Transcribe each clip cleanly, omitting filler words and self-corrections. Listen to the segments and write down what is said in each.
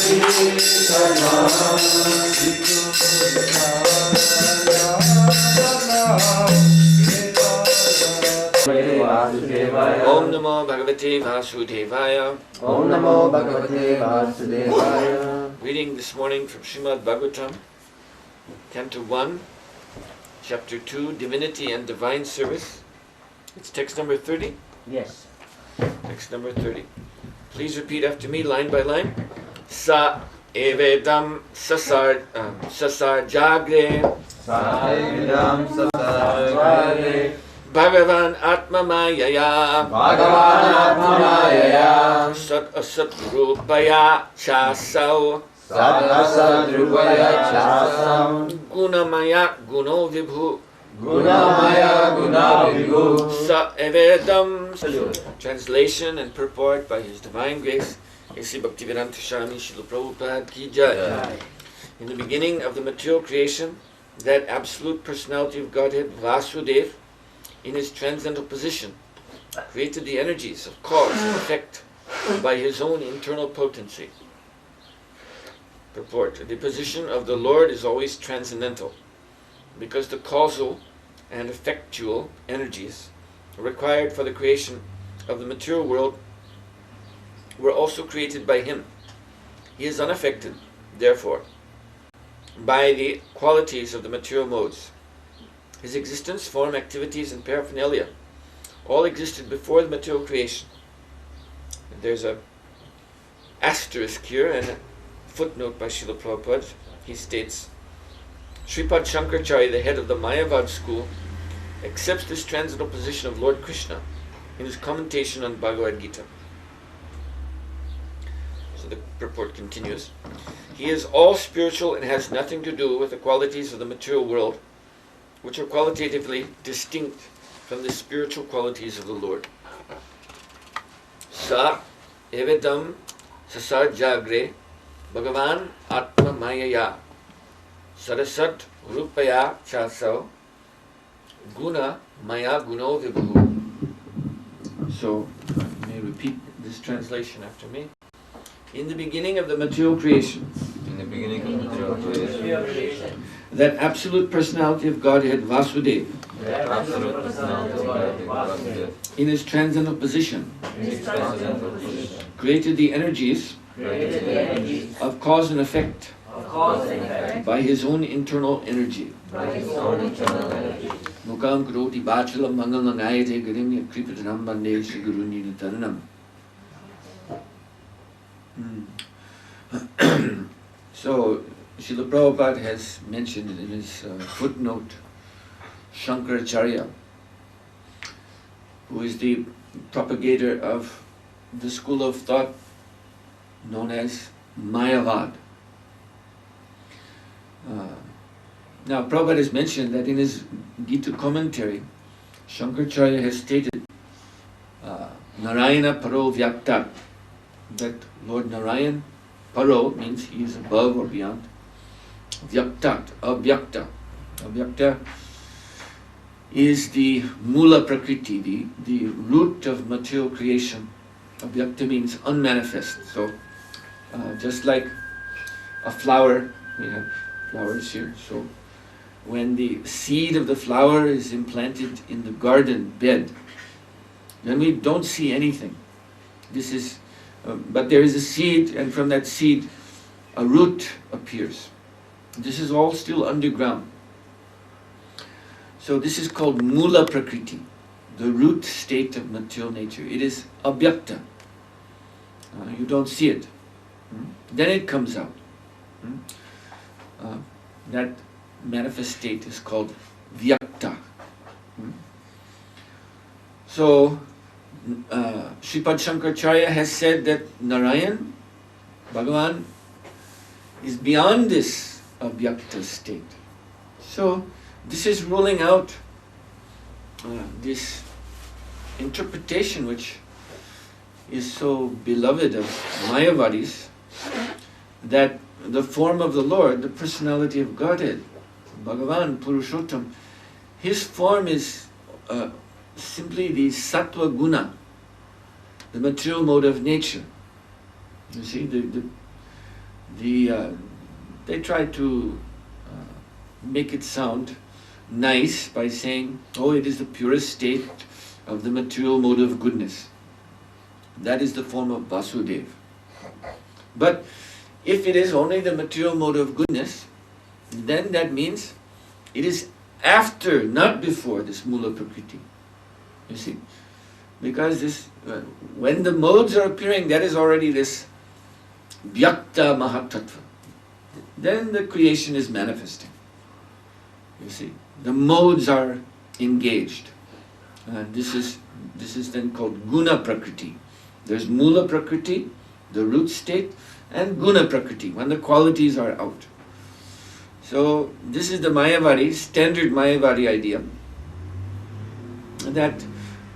Om Namo Bhagavate Vasudevaya. Om Namo Bhagavate Vasudevaya. Reading this morning from Srimad Bhagavatam, Canto 1, Chapter 2, Divinity and Divine Service. It's text number 30? Yes. Text number 30. Please repeat after me, line by line. Sa evedam sasar jagre. Sa evedam sasar jagre. Bhagavan Atma Mayaya. Bhagavan Atma Mayaya. Sat asat rupaya chasau. Sat asat rupaya chasam. Gunamaya guno vibhu. Gunamaya guna vibhu. Sa evedam. Translation and purport by His Divine Grace, A.C. Bhaktivedanta Swami Srila Prabhupada Ki Jai. In the beginning of the material creation, that absolute personality of Godhead, Vasudeva, in his transcendental position, created the energies of cause and effect by his own internal potency. Purport. The position of the Lord is always transcendental, because the causal and effectual energies required for the creation of the material world were also created by him. He is unaffected, therefore, by the qualities of the material modes. His existence, form, activities, and paraphernalia all existed before the material creation. There's a asterisk here and a footnote by Srila Prabhupada. He states, Sripad Shankaracharya, the head of the Mayavad school, accepts this transcendental position of Lord Krishna in his commentation on Bhagavad Gita. So the purport continues. He is all spiritual and has nothing to do with the qualities of the material world, which are qualitatively distinct from the spiritual qualities of the Lord. Sa evedam sasar jagre Bhagavan Atma Mayaya Sarasat Rupaya Chasau Guna Maya Guno Vibhu. So, you may repeat this translation after me. In the beginning of the material creation, that absolute personality of Godhead, Vasudeva, in his transcendental position, created the energies of cause and effect by his own internal energy. Mukam Kuroti Bachalam Mangalanayate Garimya Kripatanam Bande Shri Guruni Nitaranam. So, Srila Prabhupada has mentioned in his footnote Shankaracharya, who is the propagator of the school of thought known as Mayavad. Now, Prabhupada has mentioned that in his Gita commentary, Shankaracharya has stated Narayana Paro Vyakta, that Lord Narayan, Paro means he is above or beyond, Vyaktat, Avyakta. Avyakta is the Mula Prakriti, the root of material creation. Avyakta means unmanifest. So, just like a flower, we have flowers here. So, when the seed of the flower is implanted in the garden bed, then we don't see anything. This is, but there is a seed, and from that seed, a root appears. This is all still underground. So this is called Mula Prakriti, the root state of material nature. It is Avyakta. You don't see it. Then it comes out. That manifest state is called Vyakta. So, Sripad Shankaracharya has said that Narayan, Bhagavan, is beyond this Avyakta state. So, this is ruling out this interpretation which is so beloved of Mayavadis, that the form of the Lord, the personality of Godhead, Bhagavan, Purushottam, his form is simply the sattva guna, the material mode of nature. You see, they try to make it sound nice by saying, oh, it is the purest state of the material mode of goodness. That is the form of Vasudeva. But if it is only the material mode of goodness, then that means it is after, not before, this Mula Prakriti. You see? Because this, when the modes are appearing, that is already this Vyakta Mahatattva. Then the creation is manifesting. You see? The modes are engaged. This is then called Guna Prakriti. There's Mula Prakriti, the root state, and Guna Prakriti, when the qualities are out. So this is the Mayavadi, standard Mayavadi idea, that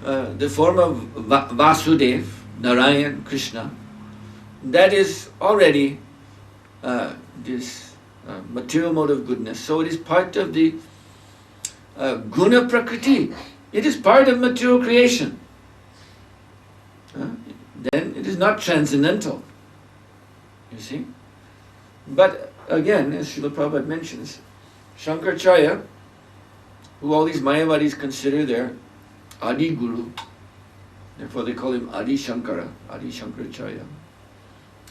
the form of Vasudeva, Narayan, Krishna, that is already this material mode of goodness. So it is part of the Guna Prakriti. It is part of material creation. Then it is not transcendental. You see? But again, as Srila Prabhupada mentions, Shankaracharya, who all these Mayavadis consider their Adi Guru, therefore they call him Adi Shankara, Adi Shankaracharya,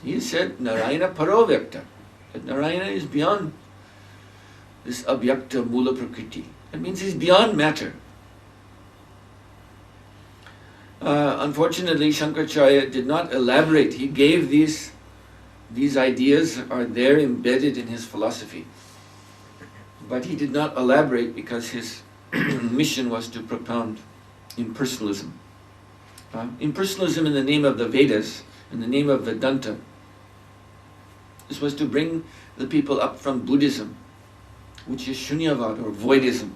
he said Narayana Parovyakta, that Narayana is beyond this Abhyakta Mula Prakriti. That means he's beyond matter. Unfortunately, Shankaracharya did not elaborate. He gave these ideas are there embedded in his philosophy. But he did not elaborate because his mission was to propound impersonalism. Impersonalism in the name of the Vedas, in the name of Vedanta. This was to bring the people up from Buddhism, which is Shunyavad or voidism.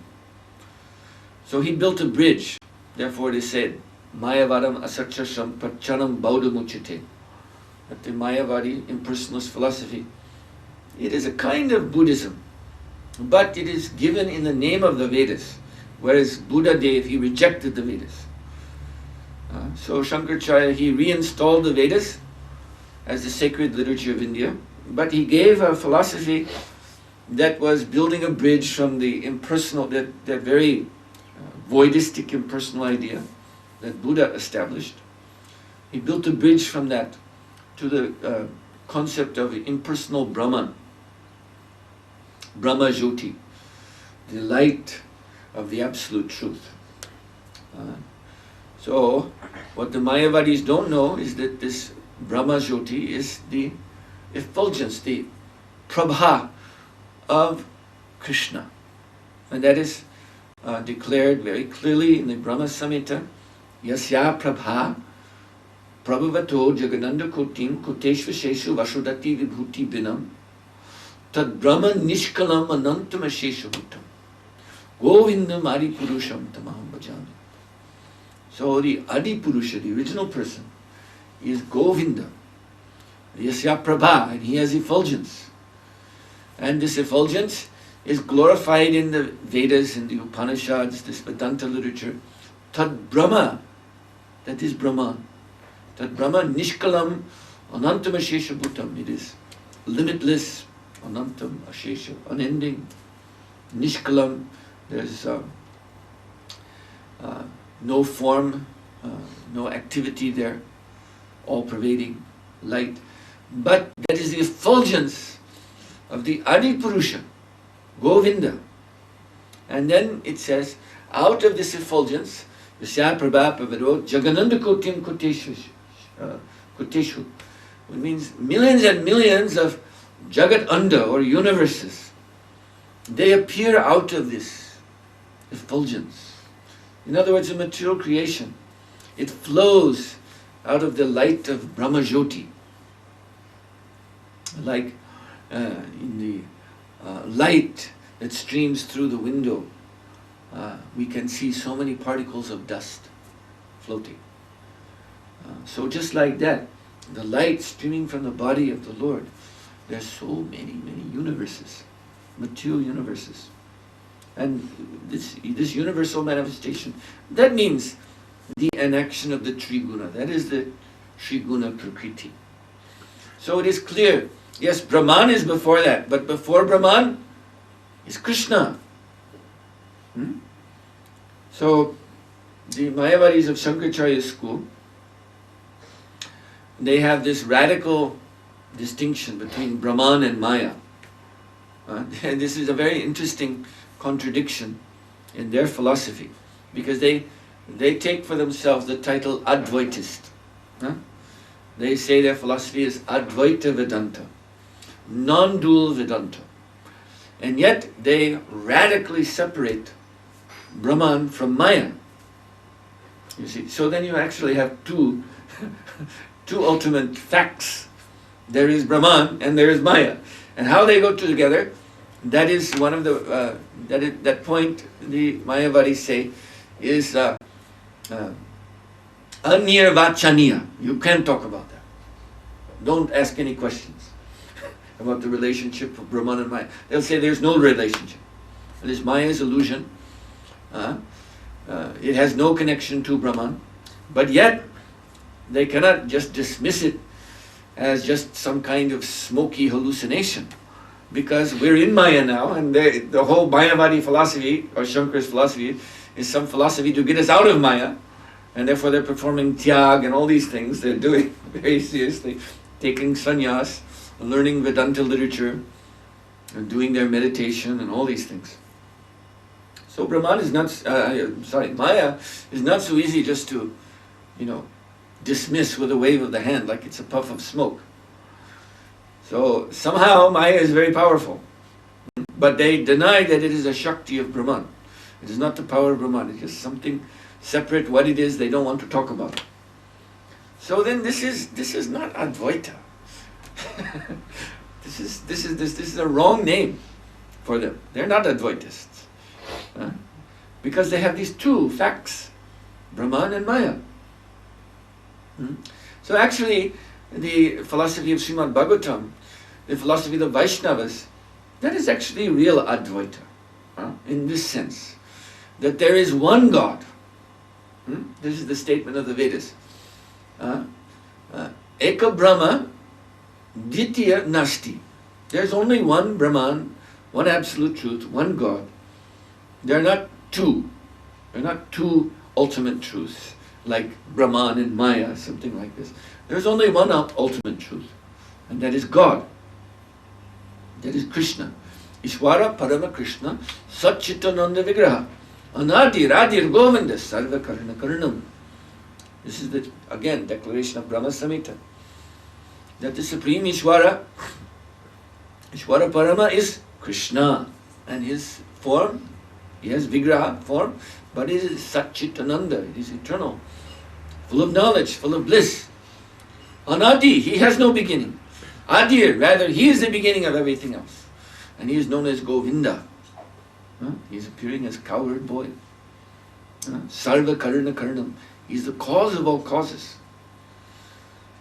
So he built a bridge. Therefore it is said, Mayavadam asakshasham pachanam baudamuchite. That the Mayavadi impersonalist philosophy, it is a kind of Buddhism, but it is given in the name of the Vedas, whereas Buddha Dev, he rejected the Vedas. So Shankaracharya, he reinstalled the Vedas as the sacred literature of India, but he gave a philosophy that was building a bridge from the impersonal, that very voidistic impersonal idea that Buddha established. He built a bridge from that to the concept of impersonal Brahman, Brahma Jyoti, the light of the absolute truth. So, what the Mayavadis don't know is that this Brahma Jyoti is the effulgence, the prabha of Krishna. And that is declared very clearly in the Brahma Samhita, Yasya prabha prabhavato jagananda kotim koteshva sheshu vasudati vibhuti binam tad brahman nishkalam anantam ashesha bhutam govindam adi purusham tamaham bhajami. So the Adi Purusha, the original person, is Govinda, Yasya Prabha, and he has effulgence. And this effulgence is glorified in the Vedas, in the Upanishads, this Vedanta literature. Tad Brahma, that is Brahman. Tad Brahma Nishkalam Anantam Ashesha Bhutam. It is limitless, Anantam Ashesha, unending, Nishkalam. There's no form, no activity there, all-pervading light. But that is the effulgence of the Adi Purusha, Govinda. And then it says, out of this effulgence, Yasya Prabha Pavaro Jagananda Kotim Koteshu. It means millions and millions of Jagat Anda or universes. They appear out of this effulgence. In other words, a material creation. It flows out of the light of Brahma Jyoti. Like in the light that streams through the window, we can see so many particles of dust floating. So just like that, the light streaming from the body of the Lord, there's so many universes, material universes. And this universal manifestation, that means the enaction of the Triguna. That is the Triguna Prakriti. So it is clear Yes, Brahman is before that, but before Brahman is Krishna. So, the Mayavadis of Shankaracharya's school, they have this radical distinction between Brahman and Maya. And this is a very interesting contradiction in their philosophy, because they take for themselves the title Advaitist. They say their philosophy is Advaita Vedanta, non-dual Vedanta. And yet they radically separate Brahman from Maya. You see, so then you actually have two ultimate facts. There is Brahman and there is Maya. And how they go together, that is one of the, that point the Mayavadis say is anirvachaniya. You can't talk about that. Don't ask any questions about the relationship of Brahman and Maya. They'll say there's no relationship. This Maya is illusion. It has no connection to Brahman. But yet, they cannot just dismiss it as just some kind of smoky hallucination, because we're in Maya now, and the whole Mayavadi philosophy, or Shankara's philosophy, is some philosophy to get us out of Maya, and therefore they're performing tyag and all these things they're doing very seriously, taking sannyas, learning Vedanta literature, and doing their meditation and all these things. So Brahman is not, Maya is not so easy just to, dismiss with a wave of the hand like it's a puff of smoke. So somehow Maya is very powerful. But they deny that it is a Shakti of Brahman. It is not the power of Brahman. It is something separate. What it is, they don't want to talk about. So then this is not Advaita. This is a wrong name for them. They're not Advaitists. Because they have these two facts, Brahman and Maya. So actually, the philosophy of Srimad Bhagavatam, the philosophy of the Vaishnavas, that is actually real Advaita, in this sense, that there is one God. This is the statement of the Vedas. Eka Brahma, Ditya Nasti. There's only one Brahman, one absolute truth, one God. There are not two. There are not two ultimate truths, like Brahman and Maya, something like this. There's only one ultimate truth, and that is God. That is Krishna. Ishvara Parama Krishna Satchitananda Vigraha Anadi Radir Govinda Sarva Karna Karnam. This is the, again, declaration of Brahma Samhita. That the Supreme Ishvara Parama is Krishna, and his form, he has Vigraha form, but it is Satchitananda, it is eternal, full of knowledge, full of bliss. Anadi, he has no beginning. Adir, rather, he is the beginning of everything else. And he is known as Govinda. He is appearing as cowherd boy. Sarva Karna Karnam, he is the cause of all causes.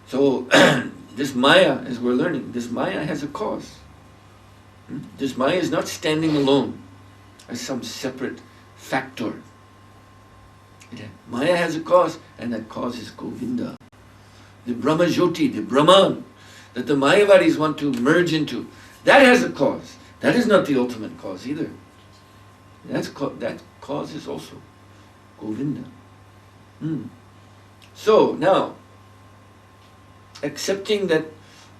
So, this Maya, as we're learning, this Maya has a cause. This Maya is not standing alone as some separate factor. Maya has a cause, and that cause is Govinda. The Brahma Jyoti, the Brahman, that the Mayavadis want to merge into, that has a cause. That is not the ultimate cause either. That cause is also Govinda. So now, accepting that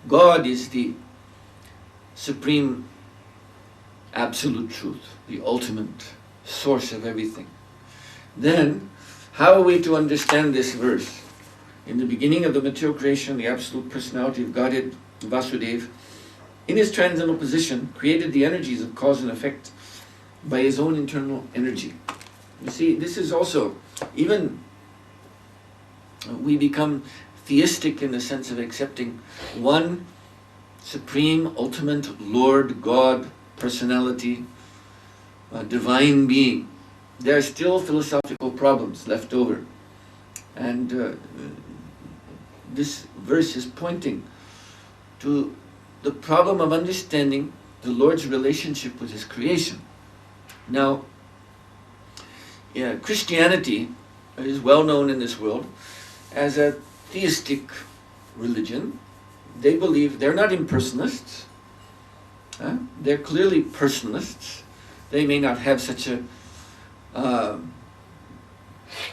God is the supreme absolute truth, the ultimate source of everything, then how are we to understand this verse? In the beginning of the material creation, the absolute personality of Godhead, Vasudeva, in his transcendental position, created the energies of cause and effect by his own internal energy. You see, this is also, even we become theistic in the sense of accepting one supreme, ultimate Lord, God, personality, divine being. There are still philosophical problems left over. And this verse is pointing to the problem of understanding the Lord's relationship with his creation. Now, Christianity is well known in this world as a theistic religion, they believe they're not impersonalists. They're clearly personalists. They may not have such a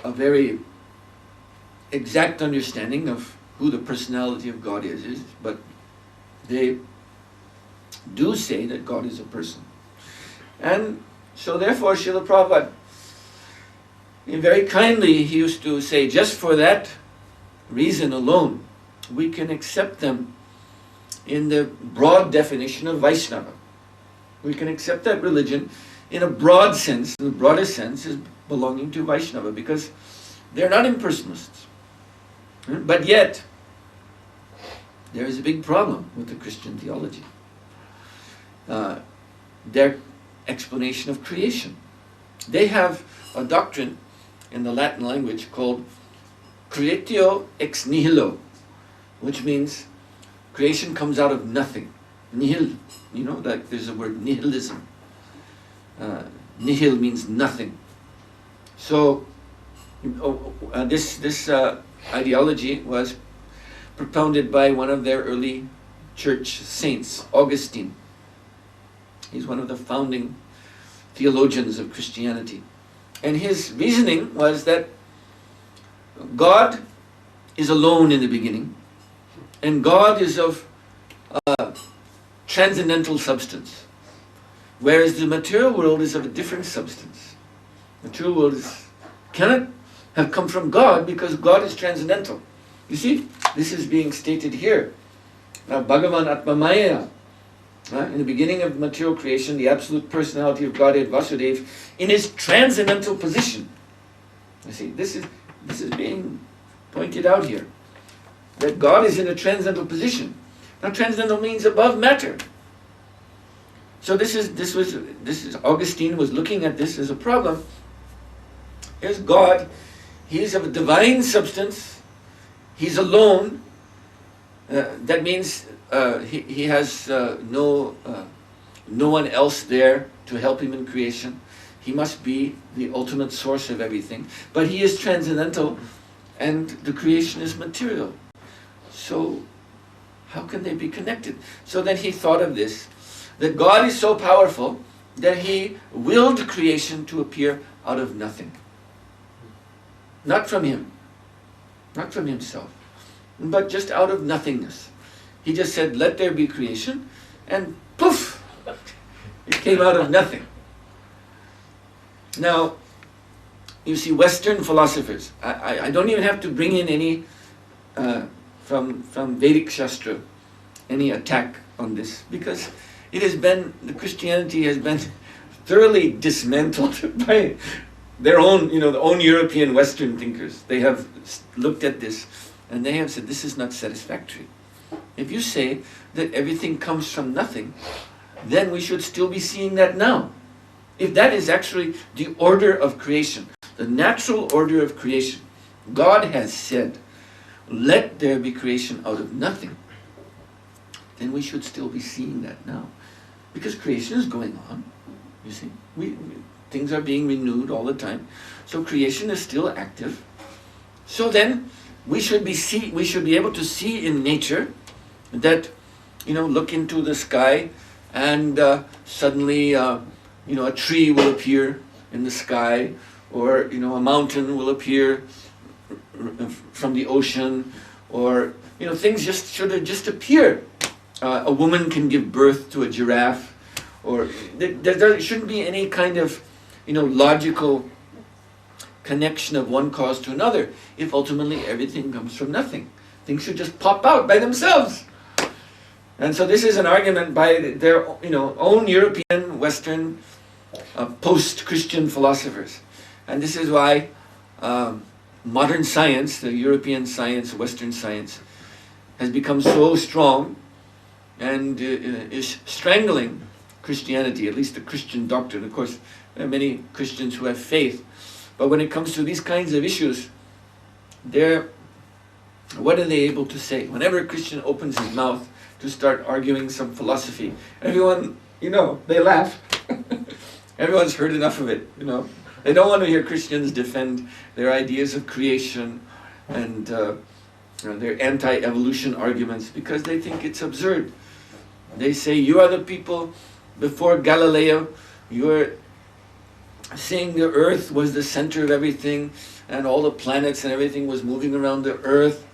very exact understanding of who the personality of God is, but they do say that God is a person. And so therefore Srila Prabhupada, very kindly, he used to say, just for that reason alone, we can accept them in the broad definition of Vaishnava. We can accept that religion in a broad sense, in the broadest sense, as belonging to Vaishnava, because they're not impersonalists. But yet, there is a big problem with the Christian theology. Their explanation of creation. They have a doctrine in the Latin language called creatio ex nihilo, which means creation comes out of nothing. Nihil, like there's a word nihilism. Nihil means nothing. So this ideology was propounded by one of their early church saints, Augustine. He's one of the founding theologians of Christianity. And his reasoning was that God is alone in the beginning, and God is of transcendental substance, whereas the material world is of a different substance. Material world cannot have come from God because God is transcendental. You see, this is being stated here. Now, Bhagavan Atmamaya, in the beginning of material creation, the absolute personality of Godhead Vasudeva, in his transcendental position. You see, this is being pointed out here, that God is in a transcendental position. Now, transcendental means above matter. So this is Augustine was looking at this as a problem. Here's God. He is of a divine substance. He's alone. That means he has no one else there to help him in creation. He must be the ultimate source of everything. But he is transcendental, and the creation is material. So how can they be connected? So then he thought of this, that God is so powerful that he willed creation to appear out of nothing. Not from him, not from himself, but just out of nothingness. He just said, let there be creation, and poof, it came out of nothing. Now, you see, Western philosophers, I don't even have to bring in any, from Vedic Shastra, any attack on this, because it has been, the Christianity has been thoroughly dismantled by their own, the own European Western thinkers. They have looked at this and they have said, this is not satisfactory. If you say that everything comes from nothing, then we should still be seeing that now. If that is actually the order of creation, the natural order of creation, God has said, let there be creation out of nothing, then we should still be seeing that now. Because creation is going on, you see. Things are being renewed all the time. So creation is still active. So then we should be able to see in nature that, look into the sky and suddenly, a tree will appear in the sky, or, a mountain will appear from the ocean, or, things should just appear. A woman can give birth to a giraffe, or there shouldn't be any kind of logical connection of one cause to another if ultimately everything comes from nothing. Things should just pop out by themselves. And so this is an argument by their own European, Western, post-Christian philosophers. And this is why modern science, the European science, Western science, has become so strong and is strangling Christianity, at least the Christian doctrine. Of course, there are many Christians who have faith, but when it comes to these kinds of issues, what are they able to say? Whenever a Christian opens his mouth to start arguing some philosophy, everyone, they laugh. Everyone's heard enough of it, They don't want to hear Christians defend their ideas of creation and They're anti-evolution arguments because they think it's absurd. They say, you are the people before Galileo, you were saying the earth was the center of everything, and all the planets and everything was moving around the earth,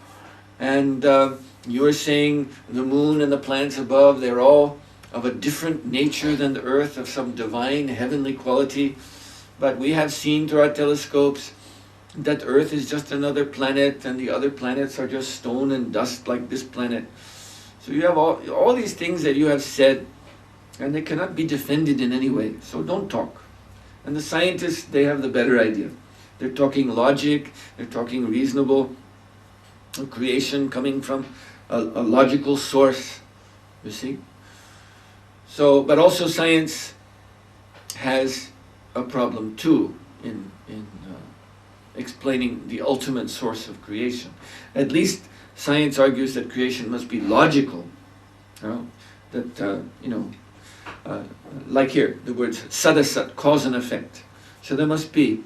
and you were saying the moon and the planets above, they're all of a different nature than the earth, of some divine heavenly quality. But we have seen through our telescopes that earth is just another planet, and the other planets are just stone and dust like this planet. So you have all these things that you have said, and they cannot be defended in any way, so don't talk. And the scientists, they have the better idea. They're talking logic, they're talking reasonable creation coming from a logical source, you see. So, but also science has a problem too in explaining the ultimate source of creation. At least science argues that creation must be logical. Like here, the words sadasat, cause and effect. So there must be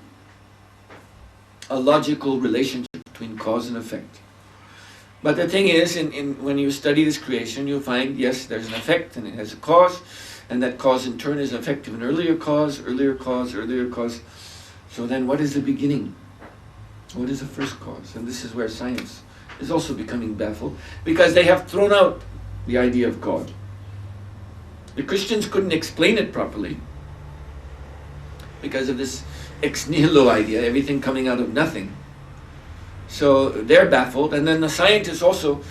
a logical relationship between cause and effect. But the thing is, when you study this creation, you find, yes, there's an effect and it has a cause, and that cause in turn is an effect of an earlier cause, earlier cause, earlier cause. So then what is the beginning? What is the first cause? And this is where science is also becoming baffled, because they have thrown out the idea of God. The Christians couldn't explain it properly because of this ex nihilo idea, everything coming out of nothing. So they're baffled, and then the scientists also,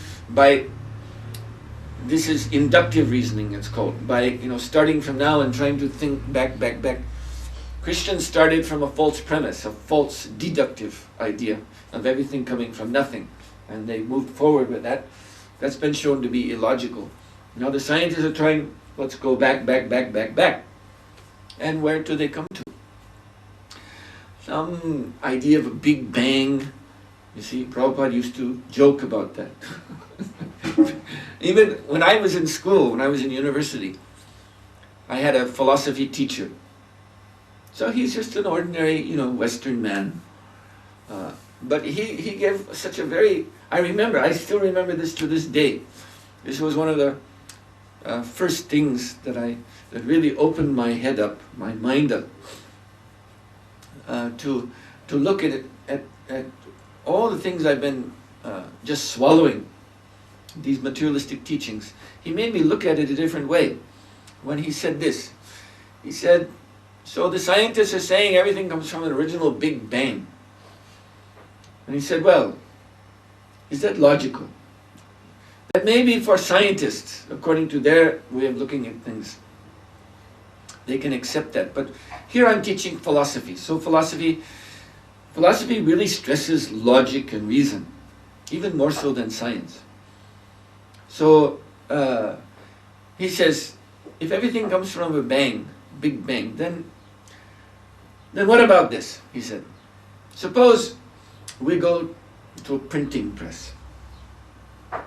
this is inductive reasoning it's called, by starting from now and trying to think back. Christians started from a false premise, a false deductive idea of everything coming from nothing, and they moved forward with that. That's been shown to be illogical. Now the scientists are trying, let's go back. And where do they come to? Some idea of a big bang. You see, Prabhupada used to joke about that. Even when I was in school, when I was in university, I had a philosophy teacher. So he's just an ordinary, Western man. But he gave such a very, I still remember this to this day. This was one of the first things that really opened my head up, my mind up, to look at all the things I've been just swallowing, these materialistic teachings. He made me look at it a different way when he said this. He said, so the scientists are saying everything comes from an original Big Bang. And he said, well, is that logical? That maybe for scientists, according to their way of looking at things, they can accept that. But here I'm teaching philosophy. So philosophy really stresses logic and reason, even more so than science. So he says, if everything comes from a bang, Big Bang, then what about this? He said, suppose we go to a printing press, a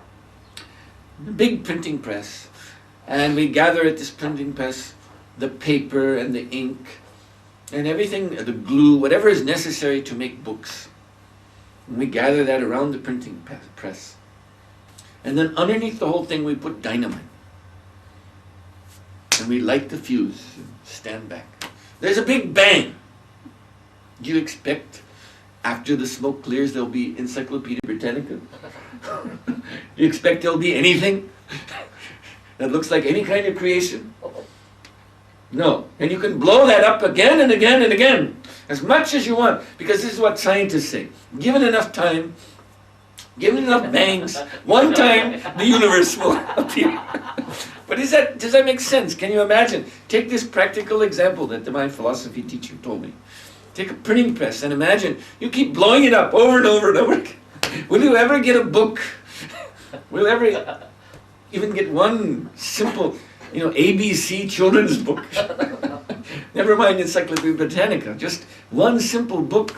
big printing press, and we gather at this printing press the paper and the ink and everything, the glue, whatever is necessary to make books. And we gather that around the printing press. And then underneath the whole thing we put dynamite. And we light the fuse and stand back. There's a big bang. Do you expect after the smoke clears there'll be Encyclopedia Britannica? Do you expect there'll be anything that looks like any kind of creation? No. And you can blow that up again and again and again, as much as you want, because this is what scientists say. Given enough time, given enough bangs, one time the universe will appear. But does that make sense? Can you imagine? Take this practical example that my philosophy teacher told me. Take a printing press and imagine you keep blowing it up over and over and over again. Will you ever get a book? Will you ever even get one simple, ABC children's book? Never mind Encyclopedia Britannica, just one simple book.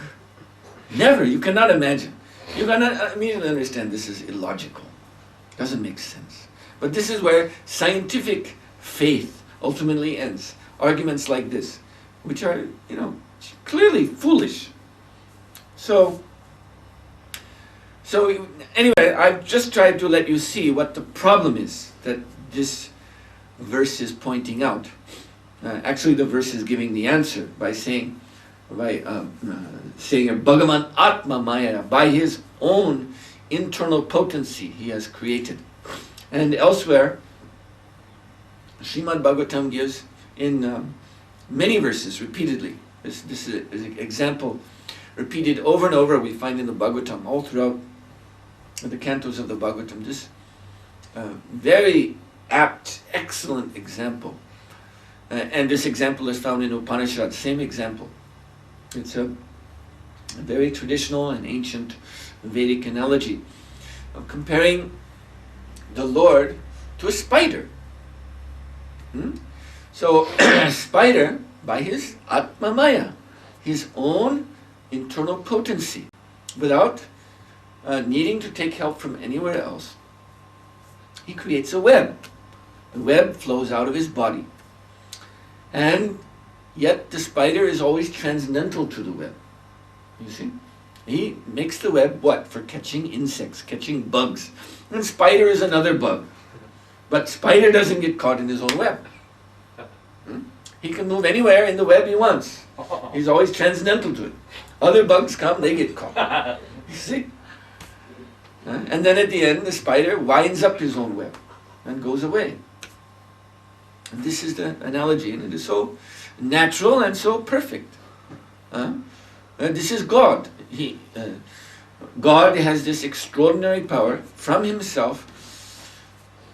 Never, you cannot imagine. You cannot immediately understand this is illogical. Doesn't make sense. But this is where scientific faith ultimately ends. Arguments like this, which are, clearly foolish. So, So anyway, I've just tried to let you see what the problem is that this verse is pointing out. Actually, the verse is giving the answer by saying, Bhagavan Atma Maya, by his own internal potency he has created. And elsewhere, Srimad Bhagavatam gives in many verses repeatedly. This is an example repeated over and over we find in the Bhagavatam, all throughout the cantos of the Bhagavatam. This very apt, excellent example. And this example is found in Upanishad, same example. It's a very traditional and ancient Vedic analogy of comparing the Lord to a spider. So, spider, by his Atma Maya, his own internal potency, without needing to take help from anywhere else, he creates a web. The web flows out of his body. And yet the spider is always transcendental to the web. You see? He makes the web what? For catching insects, catching bugs. And spider is another bug. But spider doesn't get caught in his own web. He can move anywhere in the web he wants. He's always transcendental to it. Other bugs come, they get caught. You see? And then at the end, the spider winds up his own web and goes away. And this is the analogy, and it is so natural and so perfect. This is God. God has this extraordinary power from himself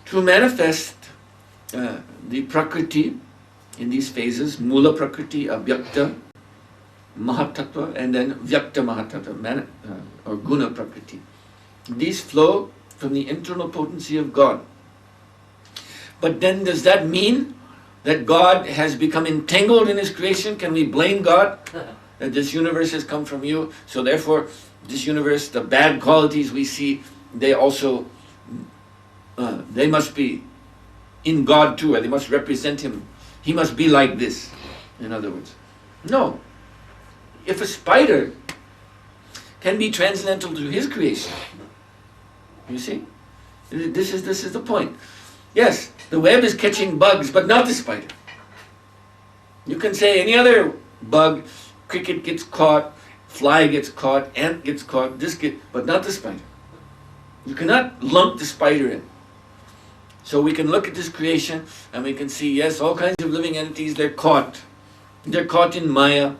to manifest the Prakriti in these phases, Mula Prakriti, Avyakta, Mahatattva, and then Vyakta Mahatattva, or Guna Prakriti. These flow from the internal potency of God. But then does that mean that God has become entangled in his creation? Can we blame God? That this universe has come from you, so therefore this universe, the bad qualities we see, they also, they must be in God too, or they must represent him. He must be like this, in other words. No. If a spider can be transcendental to his creation, you see? This is the point. Yes, the web is catching bugs, but not the spider. You can say any other bug, cricket gets caught, fly gets caught, ant gets caught, but not the spider. You cannot lump the spider in. So we can look at this creation and we can see, yes, all kinds of living entities, they're caught. They're caught in Maya.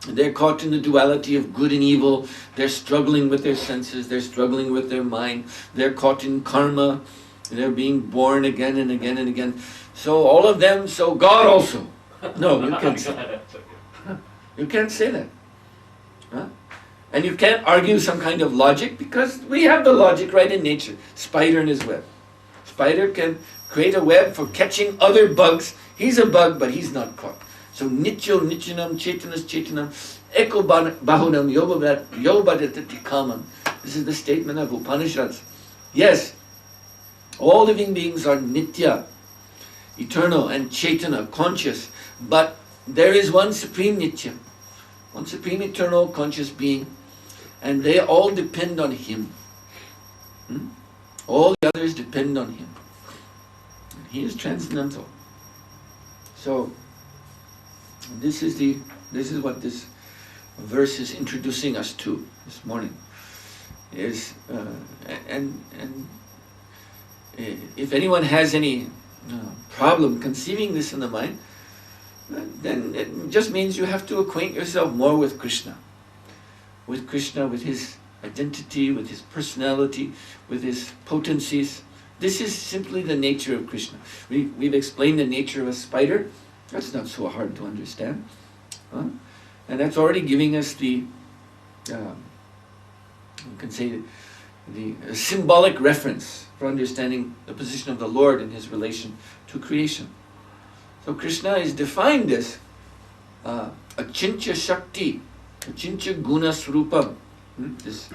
They're caught in the duality of good and evil. They're struggling with their senses. They're struggling with their mind. They're caught in karma. They're being born again and again and again. So all of them, so God also. No, you can't say that. You can't say that. Huh? And you can't argue some kind of logic because we have the logic right in nature. Spider in his web. Spider can create a web for catching other bugs. He's a bug, but he's not caught. So nityo nityanam chetanas chetanam eko bahunam yobhadatati kamam. This is the statement of Upanishads. Yes, all living beings are nitya, eternal, and chetana, conscious. But there is one supreme nitya, one supreme eternal conscious being, and they all depend on him. All the others depend on him. He is transcendental. So this is what this verse is introducing us to this morning. And if anyone has any problem conceiving this in the mind, then it just means you have to acquaint yourself more with Krishna. With Krishna, with his identity, with his personality, with his potencies. This is simply the nature of Krishna. We've explained the nature of a spider. That's not so hard to understand. And that's already giving us the, you can say, the symbolic reference for understanding the position of the Lord in his relation to creation. So Krishna is defined as achintya shakti, achintya guna srupam. This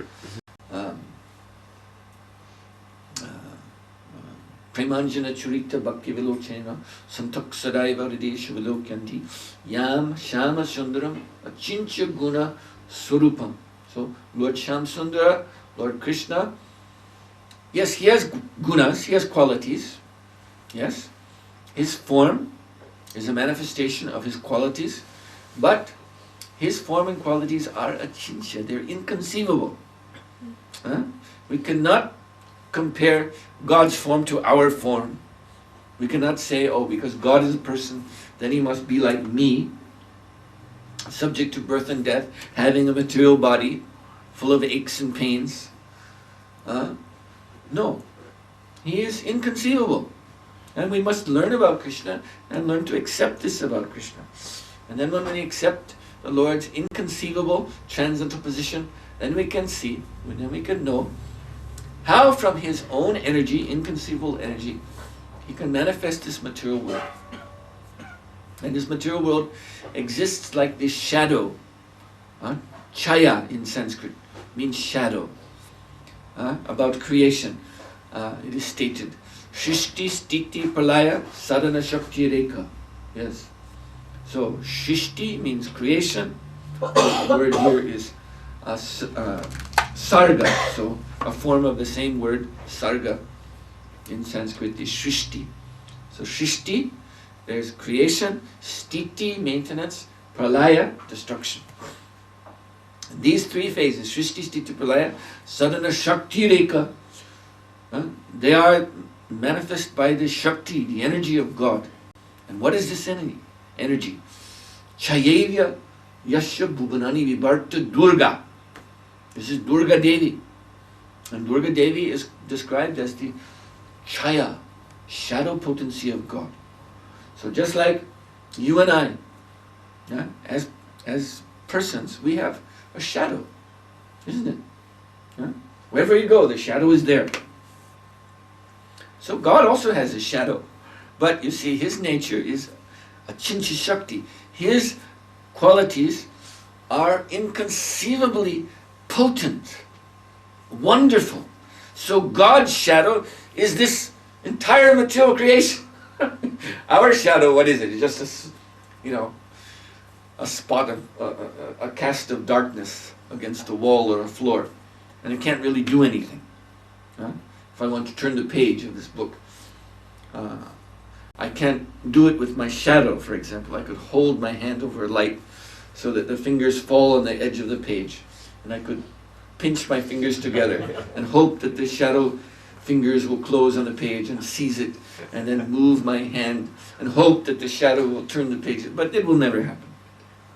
premanjana churita bhakti vilochena santak sadaiva hrideshu vilokyanti yam shama sundaram achintya guna surupam. So Lord Shamsundara, Lord Krishna, yes, he has gunas, he has qualities. Yes, his form is a manifestation of his qualities, but his form and qualities are achinchya, they're inconceivable. We cannot compare God's form to our form. We cannot say, oh, because God is a person, then he must be like me, subject to birth and death, having a material body, full of aches and pains. No, he is inconceivable. And we must learn about Krishna and learn to accept this about Krishna. And then when we accept the Lord's inconceivable transcendental position, then we can see, then we can know how from his own energy, inconceivable energy, he can manifest this material world. And this material world exists like this shadow. Chaya in Sanskrit means shadow. About creation, it is stated, Shrishti Stiti Pralaya Sadhana Shakti Rekha. Yes. So Shrishti means creation. The word here is Sarga. So a form of the same word, Sarga, in Sanskrit is Shrishti. So Shrishti, there's creation, Stiti, maintenance, Pralaya, destruction. These three phases, Shrishti, Stiti, Pralaya, Sadhana Shakti Rekha, they are manifest by the Shakti, the energy of God. And what is this energy? Chayevya Yasya Bhuvanani Vibarta Durga. This is Durga Devi. And Durga Devi is described as the Chaya, shadow potency of God. So just like you and I, as persons, we have a shadow, isn't it? Wherever you go, the shadow is there. So God also has a shadow. But you see, his nature is Achincha Shakti. His qualities are inconceivably potent, wonderful. So God's shadow is this entire material creation. Our shadow, what is it? It's just a spot of a cast of darkness against a wall or a floor, and it can't really do anything. If I want to turn the page of this book, I can't do it with my shadow, for example. I could hold my hand over a light so that the fingers fall on the edge of the page, and I could pinch my fingers together and hope that the shadow fingers will close on the page and seize it, and then move my hand and hope that the shadow will turn the page. But it will never happen.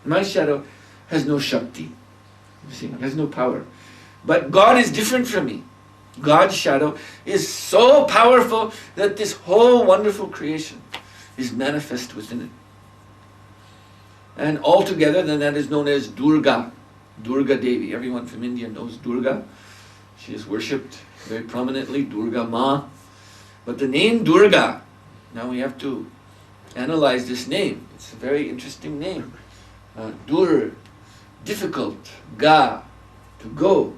My shadow has no Shakti. You see, it has no power. But God is different from me. God's shadow is so powerful that this whole wonderful creation is manifest within it. And altogether, then that is known as Durga. Durga Devi. Everyone from India knows Durga. She is worshipped very prominently, Durga Ma. But the name Durga, now we have to analyze this name. It's a very interesting name. Dur, difficult. Ga, to go.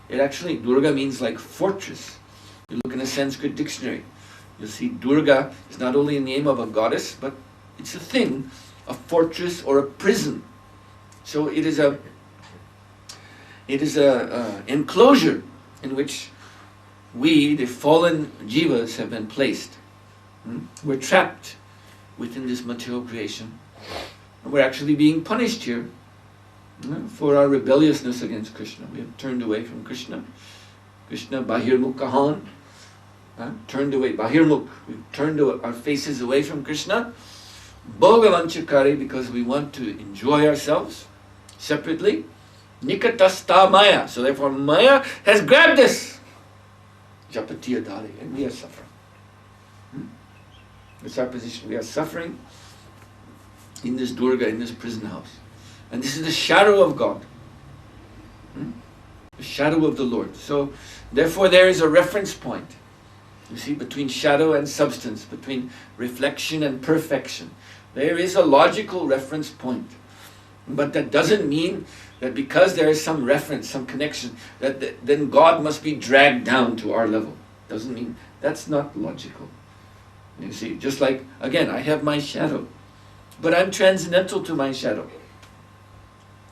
It actually, Durga means like fortress. You look in a Sanskrit dictionary, you'll see Durga is not only a name of a goddess, but it's a thing, a fortress or a prison. So it is a enclosure in which we, the fallen jivas, have been placed. We're trapped within this material creation. And we're actually being punished here for our rebelliousness against Krishna. We have turned away from Krishna. Krishna Bahirmukhahan, turned away, Bahirmukh, we've turned our faces away from Krishna. Bhogavanchakari, because we want to enjoy ourselves separately. Nikatasta Maya, so therefore Maya has grabbed us. Japatiya Dali, and we are suffering. That's our position. We are suffering in this Durga, in this prison house. And this is the shadow of God. The shadow of the Lord. So, therefore there is a reference point. You see, between shadow and substance, between reflection and perfection. There is a logical reference point. But that doesn't mean that because there is some reference, some connection, that then God must be dragged down to our level. Doesn't mean, that's not logical. You see, just like, again, I have my shadow. But I'm transcendental to my shadow.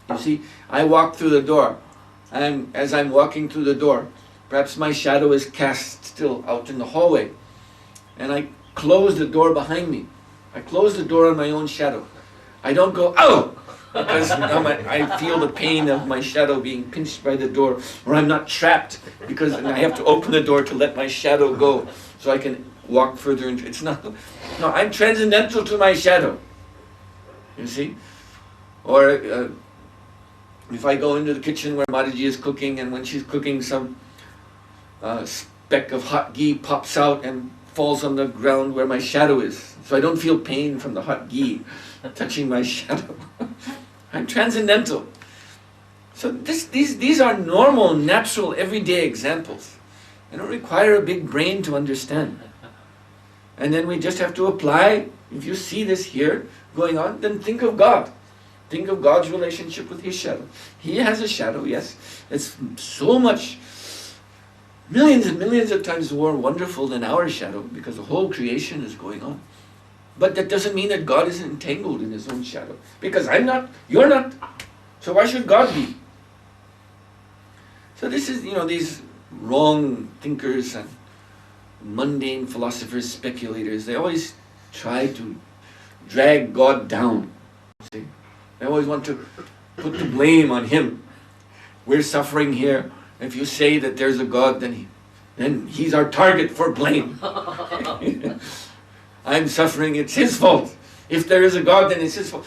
You see, I walk through the door as I'm walking through the door, perhaps my shadow is cast still out in the hallway, and I close the door behind me. I close the door on my own shadow. I don't go, "Oh!" because I feel the pain of my shadow being pinched by the door, or I'm not trapped because I have to open the door to let my shadow go so I can walk further into it's not. No, I'm transcendental to my shadow. You see? Or if I go into the kitchen where Mataji is cooking, and when she's cooking, some speck of hot ghee pops out and falls on the ground where my shadow is. So I don't feel pain from the hot ghee touching my shadow. I'm transcendental. So these are normal, natural, everyday examples. They don't require a big brain to understand. And then we just have to apply. If you see this here going on, then think of God. Think of God's relationship with His shadow. He has a shadow, yes. It's so much, millions and millions of times more wonderful than our shadow, because the whole creation is going on. But that doesn't mean that God is entangled in His own shadow. Because I'm not, you're not. So why should God be? So this is, these wrong thinkers and mundane philosophers, speculators, they always try to drag God down. See? They always want to put the blame on Him. We're suffering here. If you say that there's a God, then He's our target for blame. I'm suffering, it's His fault. If there is a God, then it's His fault.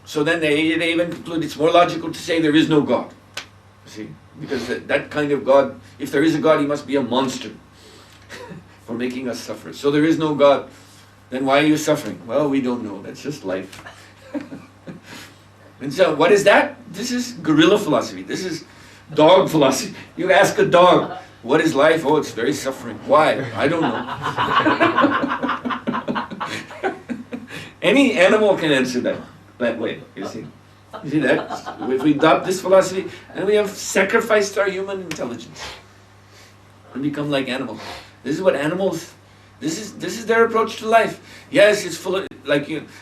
So then they even conclude it's more logical to say there is no God. See? Because that kind of God, if there is a God, He must be a monster for making us suffer. So there is no God. Then why are you suffering? Well, we don't know. That's just life. And so what is that? This is guerrilla philosophy. This is dog philosophy. You ask a dog, what is life? Oh, it's very suffering. Why? I don't know. Any animal can answer that way, you see. You see that? If we adopt this philosophy, and we have sacrificed our human intelligence and become like animals. This is what animals, this is their approach to life. Yes, it's full of,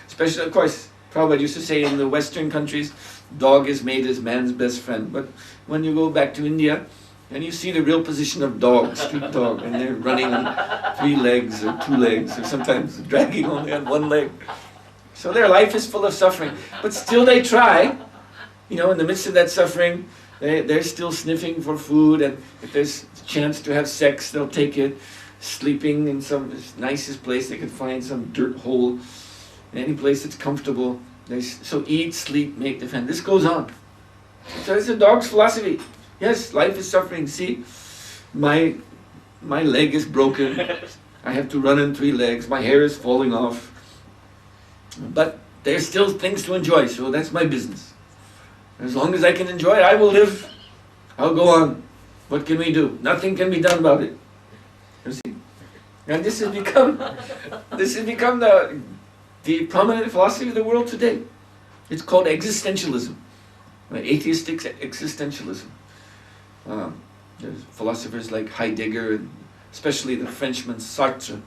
especially, of course, Prabhupada used to say in the Western countries, dog is made as man's best friend. But when you go back to India, and you see the real position of dogs, street dog, and they're running on 3 legs or 2 legs, or sometimes dragging only on 1 leg. So their life is full of suffering. But still they try, in the midst of that suffering, they're still sniffing for food, and if there's a chance to have sex, they'll take it. Sleeping in some nicest place they can find, some dirt hole, any place that's comfortable. So eat, sleep, make, defend. This goes on. So it's a dog's philosophy. Yes, life is suffering. See, my leg is broken. I have to run on 3 legs. My hair is falling off. But there's still things to enjoy, so that's my business. As long as I can enjoy it, I will live. I'll go on. What can we do? Nothing can be done about it. You see? And this has become the prominent philosophy of the world today. It's called existentialism, atheistic existentialism. There's philosophers like Heidegger, and especially the Frenchman Sartre,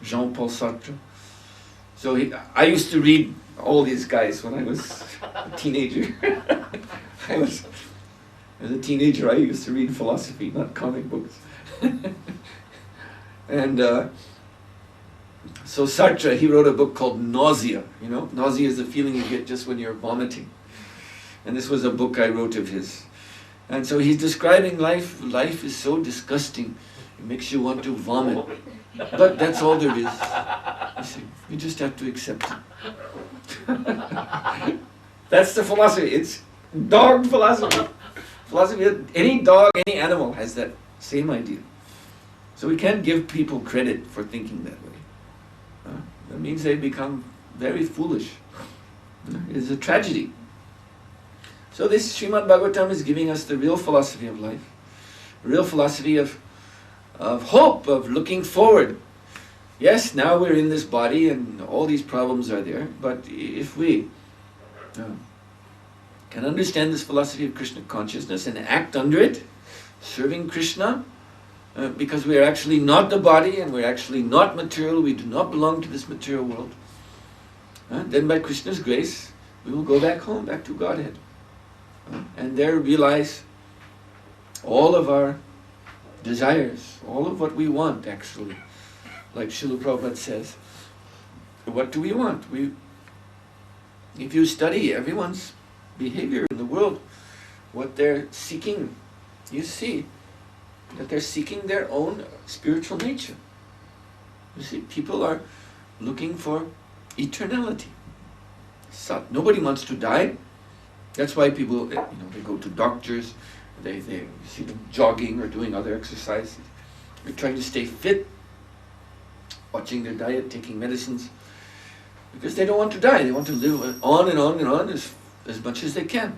Jean-Paul Sartre. So I used to read all these guys when I was a teenager. As a teenager, I used to read philosophy, not comic books. And so Sartre, he wrote a book called Nausea. Nausea is the feeling you get just when you're vomiting. And this was a book I wrote of his. And so he's describing life. Life is so disgusting, it makes you want to vomit. But that's all there is. You see, you just have to accept it. That's the philosophy. It's dog philosophy. Any dog, any animal has that same idea. So we can't give people credit for thinking that way. That means they become very foolish. It's a tragedy. So this Srimad Bhagavatam is giving us the real philosophy of life. The real philosophy of hope, of looking forward. Yes, now we're in this body and all these problems are there, but if we can understand this philosophy of Krishna consciousness and act under it, serving Krishna, because we are actually not the body and we're actually not material, we do not belong to this material world, then by Krishna's grace, we will go back home, back to Godhead. And there realize all of our desires, all of what we want actually. Like Srila Prabhupada says, what do we want? If you study everyone's behavior in the world, what they're seeking, you see that they're seeking their own spiritual nature. You see, people are looking for eternality. So, nobody wants to die. That's why people, they go to doctors, they you see them jogging or doing other exercises. They're trying to stay fit, watching their diet, taking medicines, because they don't want to die. They want to live on and on and on as much as they can.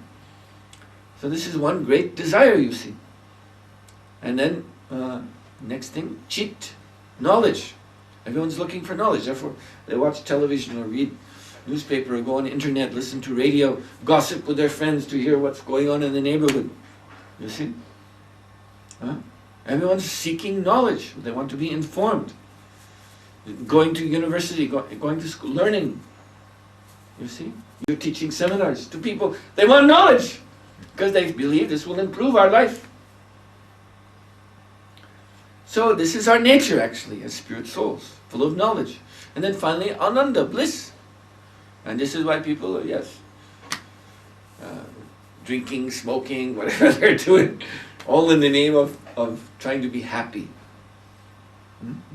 So this is one great desire, you see. And then, next thing, chit, knowledge. Everyone's looking for knowledge. Therefore, they watch television or read newspaper or go on the internet, listen to radio, gossip with their friends to hear what's going on in the neighborhood. You see? Everyone's seeking knowledge. They want to be informed. Going to university, going to school, learning. You see? You're teaching seminars to people. They want knowledge because they believe this will improve our life. So this is our nature actually as spirit souls, full of knowledge. And then finally, ananda, bliss. And this is why people, drinking, smoking, whatever they're doing, all in the name of trying to be happy.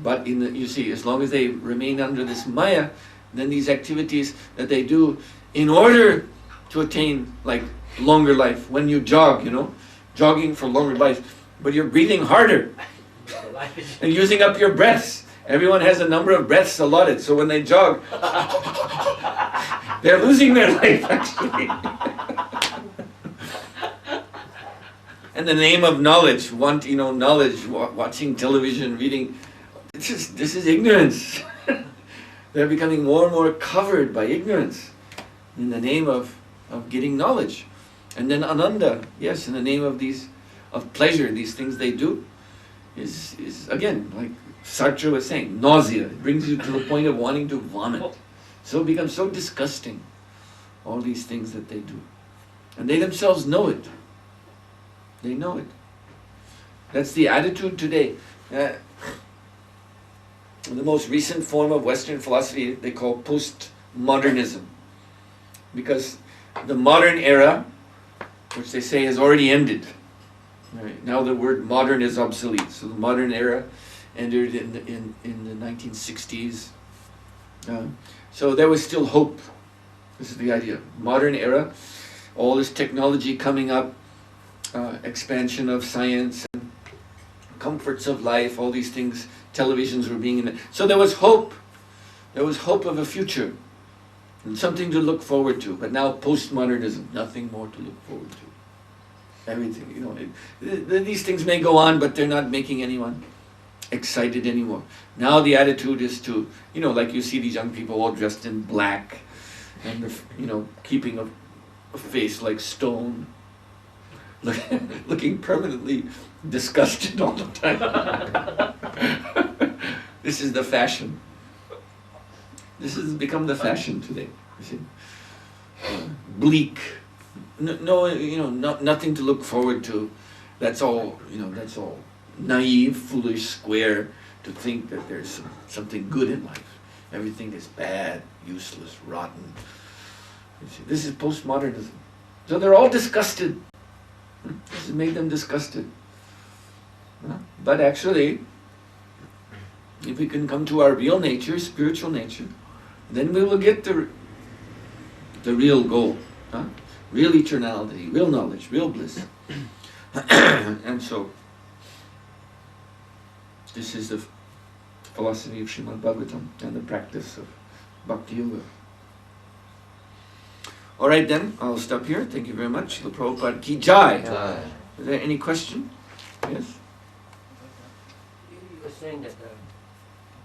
But you see, as long as they remain under this maya, then these activities that they do in order to attain like longer life. When you jog, jogging for longer life, but you're breathing harder and using up your breaths. Everyone has a number of breaths allotted, so when they jog, they're losing their life actually. In the name of knowledge, knowledge, watching television, reading, this is ignorance. They're becoming more and more covered by ignorance in the name of getting knowledge. And then ananda, yes, in the name of pleasure, these things they do, is again, like Sartre was saying, nausea. It brings you to the point of wanting to vomit. So it becomes so disgusting, all these things that they do. And they themselves know it. They know it. That's the attitude today. The most recent form of Western philosophy they call postmodernism. Because the modern era, which they say has already ended. Right. Now the word modern is obsolete. So the modern era ended in the 1960s. So there was still hope. This is the idea. Modern era, all this technology coming up, expansion of science and comforts of life, all these things, televisions were being in it. So there was hope. There was hope of a future and something to look forward to. But now postmodernism, nothing more to look forward to. Everything, these things may go on, but they're not making anyone excited anymore. Now the attitude is to, like you see these young people all dressed in black and, keeping a face like stone, looking permanently disgusted all the time. This is the fashion. This has become the fashion today. You see, bleak. Nothing to look forward to. That's all. That's all naive, foolish, square to think that there's something good in life. Everything is bad, useless, rotten. You see, this is postmodernism. So they're all disgusted. This has made them disgusted. But actually, if we can come to our real nature, spiritual nature, then we will get the real goal. Real eternality, real knowledge, real bliss. And so, this is the philosophy of Srimad Bhagavatam and the practice of Bhakti Yoga. Alright then, I'll stop here. Thank you very much. Srila Prabhupada ki jai. Is there any question? Yes? You were saying that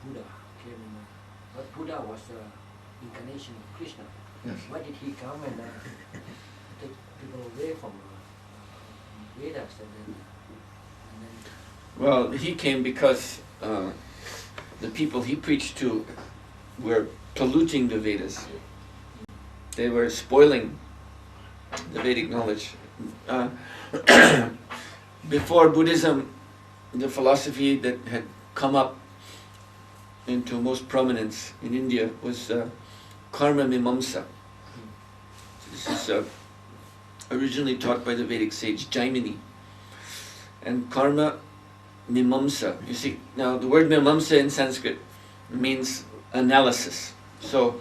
Buddha came in, but Buddha was the incarnation of Krishna. Yes. Why did he come and take people away from Vedas and then Well, he came because the people he preached to were polluting the Vedas. They were spoiling the Vedic knowledge. before Buddhism, the philosophy that had come up into most prominence in India was karma mimamsa. This is originally taught by the Vedic sage Jaimini. And karma mimamsa, you see, now the word mimamsa in Sanskrit means analysis. So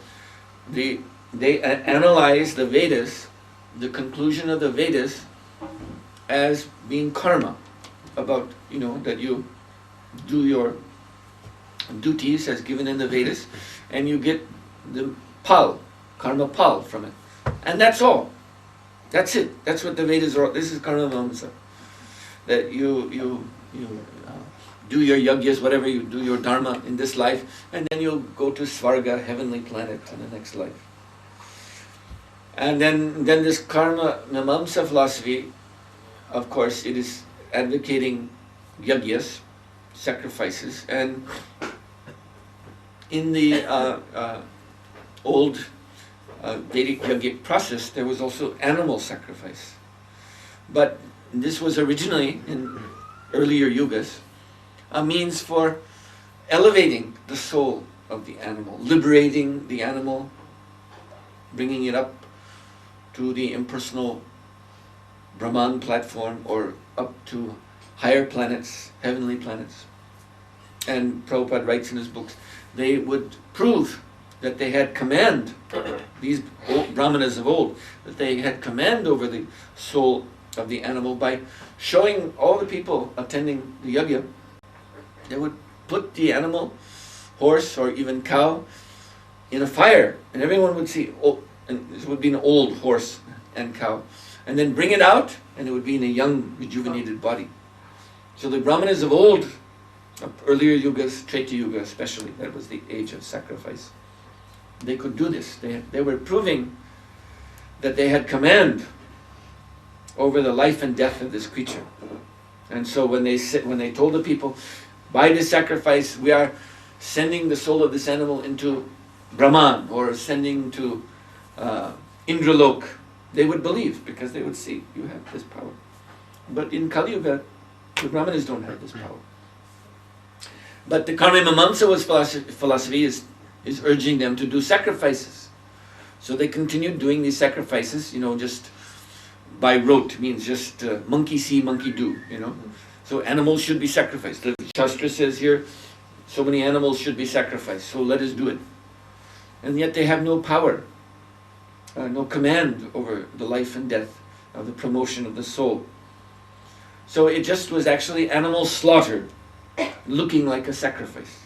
they analyze the Vedas, the conclusion of the Vedas, as being karma, about, that you do your duties as given in the Vedas, and you get the pal, karma pal from it. And that's all. That's it. That's what the Vedas are. This is karma mimamsa. That you do your yagyas, whatever you do, your dharma in this life, and then you'll go to Svarga, heavenly planet, in the next life. And then this karma mimamsa philosophy, of course, it is advocating yagyas, sacrifices, and in the old Vedic yogic process, there was also animal sacrifice. But this was originally, in earlier yugas, a means for elevating the soul of the animal, liberating the animal, bringing it up to the impersonal Brahman platform, or up to higher planets, heavenly planets. And Prabhupada writes in his books, they would prove that they had command, these brahmanas of old, that they had command over the soul of the animal by showing all the people attending the yajna. They would put the animal, horse or even cow, in a fire, and everyone would see, and this would be an old horse and cow, and then bring it out, and it would be in a young, rejuvenated body. So the brahmanas of old, earlier yugas, Treta Yuga especially, that was the age of sacrifice, they could do this. They were proving that they had command over the life and death of this creature. And so when they told the people, by this sacrifice we are sending the soul of this animal into Brahman, or sending to Indralok, they would believe, because they would see, you have this power. But in Kali Yuga, the Brahmanas don't have this power. But the karma mimamsa philosophy is urging them to do sacrifices. So they continued doing these sacrifices, just by rote, means just monkey see, monkey do, So animals should be sacrificed. The Shastra says here, so many animals should be sacrificed, so let us do it. And yet they have no power, no command over the life and death of the promotion of the soul. So it just was actually animal slaughter, looking like a sacrifice.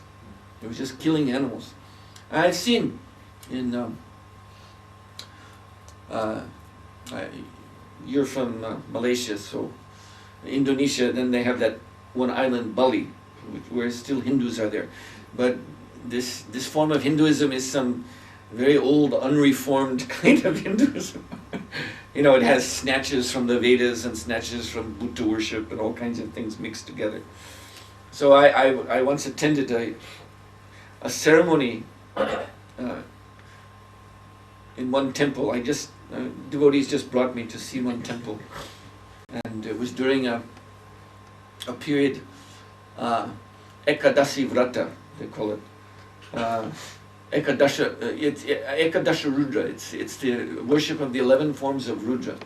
It was just killing animals. I've seen in, you're from Malaysia, so Indonesia, then they have that one island, Bali, where still Hindus are there. But this form of Hinduism is some very old, unreformed kind of Hinduism. It has snatches from the Vedas and snatches from Buddha worship and all kinds of things mixed together. So I once attended a ceremony in one temple. Devotees just brought me to see one temple, and it was during a period, Ekadasi Vrata, they call it. It's Ekadasha Rudra. It's the worship of the 11 forms of Rudra.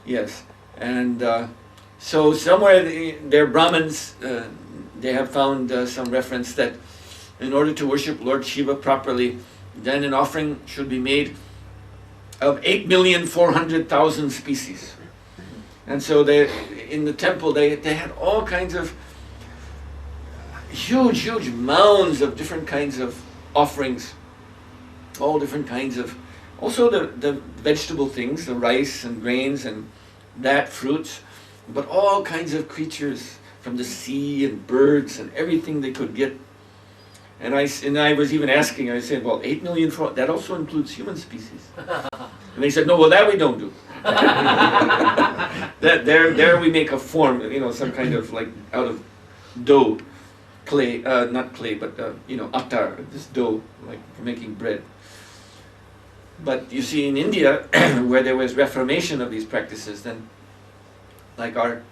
Yes, and so somewhere there Brahmins, they have found some reference that in order to worship Lord Shiva properly, then an offering should be made of 8,400,000 species. And so in the temple they had all kinds of huge mounds of different kinds of offerings, all different kinds of, also the vegetable things, the rice and grains and fruits, but all kinds of creatures from the sea and birds and everything they could get. And I was even asking, I said, well, 8 million, that also includes human species. And they said, no, well, that we don't do. There we make a form, some kind of like out of dough, clay, not clay, but attar, this dough, like for making bread. But you see, in India, where there was reformation of these practices, then like our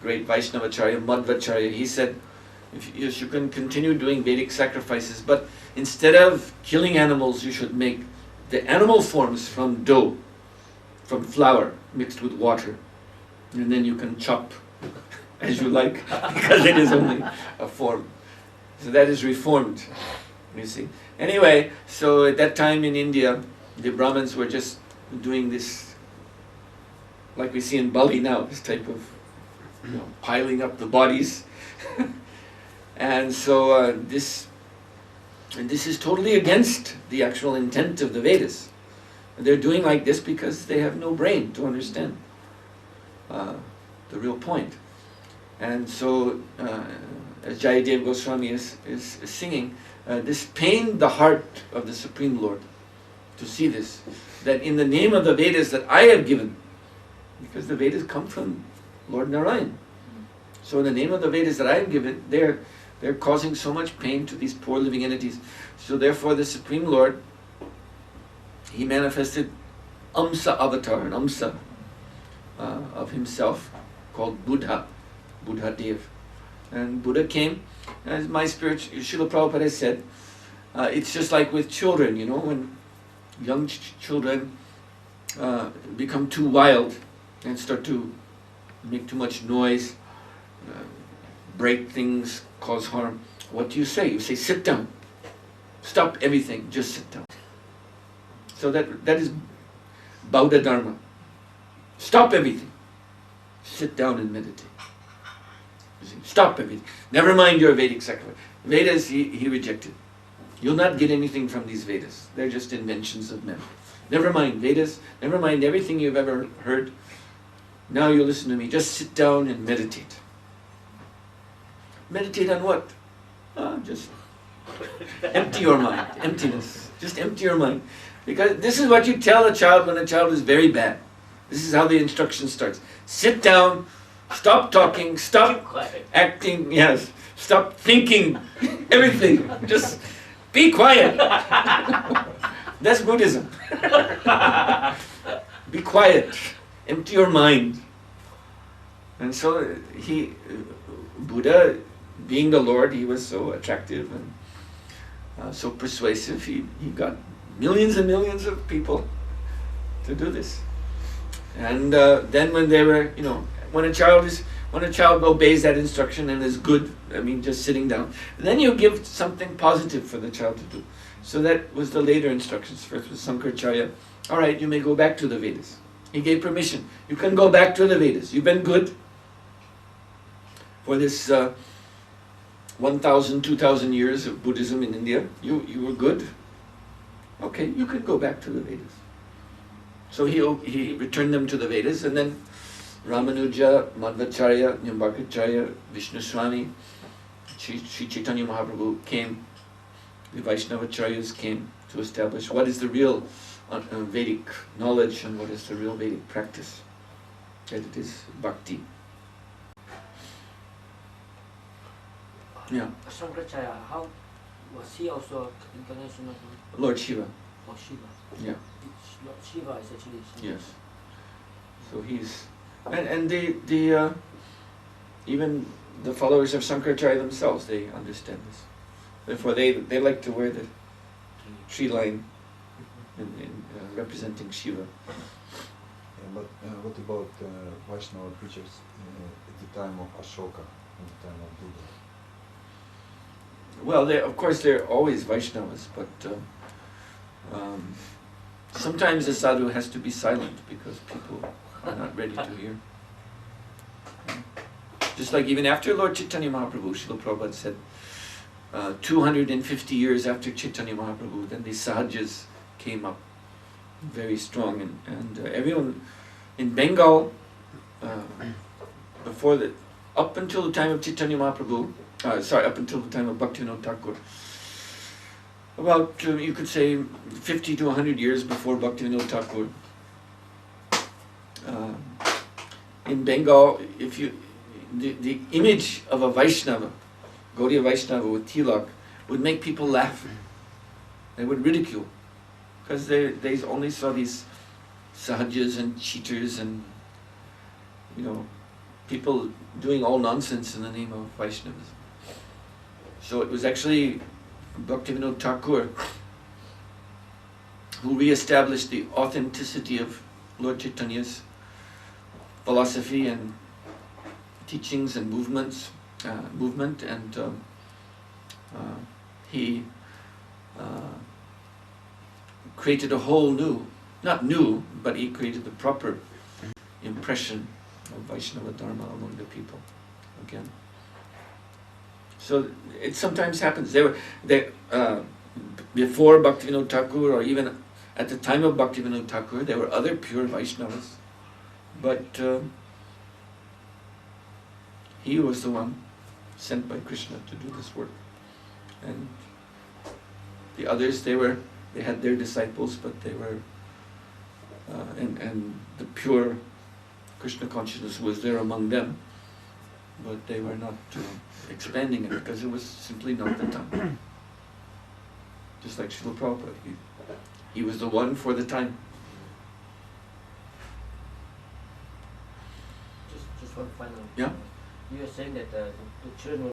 great Vaishnavacharya, Madhvacharya, he said, yes, you can continue doing Vedic sacrifices, but instead of killing animals, you should make the animal forms from dough, from flour mixed with water, and then you can chop as you like, because it is only a form. So that is reformed, you see. Anyway, so at that time in India, the Brahmins were just doing this, like we see in Bali now, this type of, piling up the bodies. And so this is totally against the actual intent of the Vedas. They're doing like this because they have no brain to understand the real point. And so, as Jayadev Goswami is singing, this pained the heart of the Supreme Lord to see this, that in the name of the Vedas that I have given, because the Vedas come from Lord Narayan. So in the name of the Vedas that I have given, they're causing so much pain to these poor living entities. So therefore the Supreme Lord, he manifested Amsa avatar, an Amsa of himself, called Buddha Dev. And Buddha came, as my spiritual, Srila Prabhupada said, it's just like with children, when young children become too wild and start to make too much noise, break things, cause harm. What do you say? You say, sit down. Stop everything, just sit down. So that is Bauddha Dharma. Stop everything. Sit down and meditate. Stop everything. Never mind your Vedic sacrifice. Vedas he rejected. You'll not get anything from these Vedas. They're just inventions of men. Never mind Vedas. Never mind everything you've ever heard. Now you listen to me. Just sit down and meditate. Meditate on what? Just empty your mind. Emptiness. Just empty your mind. Because this is what you tell a child when a child is very bad. This is how the instruction starts. Sit down. Stop talking, stop acting, yes, stop thinking, everything, just be quiet. That's Buddhism. Be quiet, empty your mind. And so Buddha, being the Lord, he was so attractive and so persuasive, he got millions and millions of people to do this. And then when they were, when a child obeys that instruction and is good, just sitting down, then you give something positive for the child to do. So that was the later instructions. First was Sankaracharya. All right, you may go back to the Vedas. He gave permission. You can go back to the Vedas. You've been good for this 1,000, 2,000 years of Buddhism in India. You were good. Okay, you could go back to the Vedas. So he returned them to the Vedas, and then Ramanuja, Madhvacharya, Nyambakacharya, Vishnu Swami, Sri Chaitanya Mahaprabhu came, the Vaishnavacharyas came to establish what is the real Vedic knowledge and what is the real Vedic practice. That it is bhakti. Yeah. Sankaracharya, how was he also incarnation of Lord Shiva. Lord Shiva? Yeah. Lord Shiva is actually Shiva. Yes. So he's and the even the followers of Sankaracharya themselves, they understand this. Therefore they like to wear the tree line in representing Shiva. Yeah, but what about Vaishnava preachers at the time of Ashoka, at the time of Buddha? Well, of course they're always Vaishnavas, but sometimes the sadhu has to be silent because people are not ready to hear. Just like even after Lord Chaitanya Mahaprabhu, Srila Prabhupada said, 250 years after Chaitanya Mahaprabhu, then the Sahajas came up very strong, and everyone in Bengal, up until the time of Chaitanya Mahaprabhu, up until the time of Bhaktivinoda Thakur, about, you could say, 50 to 100 years before Bhaktivinoda Thakur, in Bengal, the image of a Vaishnava, Gaudiya Vaishnava with tilak, would make people laugh. They would ridicule, because they only saw these sahajas and cheaters and, people doing all nonsense in the name of Vaishnavism. So it was actually Bhaktivinoda Thakur who re-established the authenticity of Lord Chaitanya's philosophy and teachings and movement, and he created a whole new, not new, but he created the proper impression of Vaishnava Dharma among the people again. So it sometimes happens. Before Bhaktivinoda Thakur, or even at the time of Bhaktivinoda Thakur, there were other pure Vaishnavas, but he was the one sent by Krishna to do this work. And the others, they had their disciples, but they were, and the pure Krishna consciousness was there among them, but they were not expanding it because it was simply not the time. Just like Srila Prabhupada, he was the one for the time. Just one final. Yeah. You are saying that the children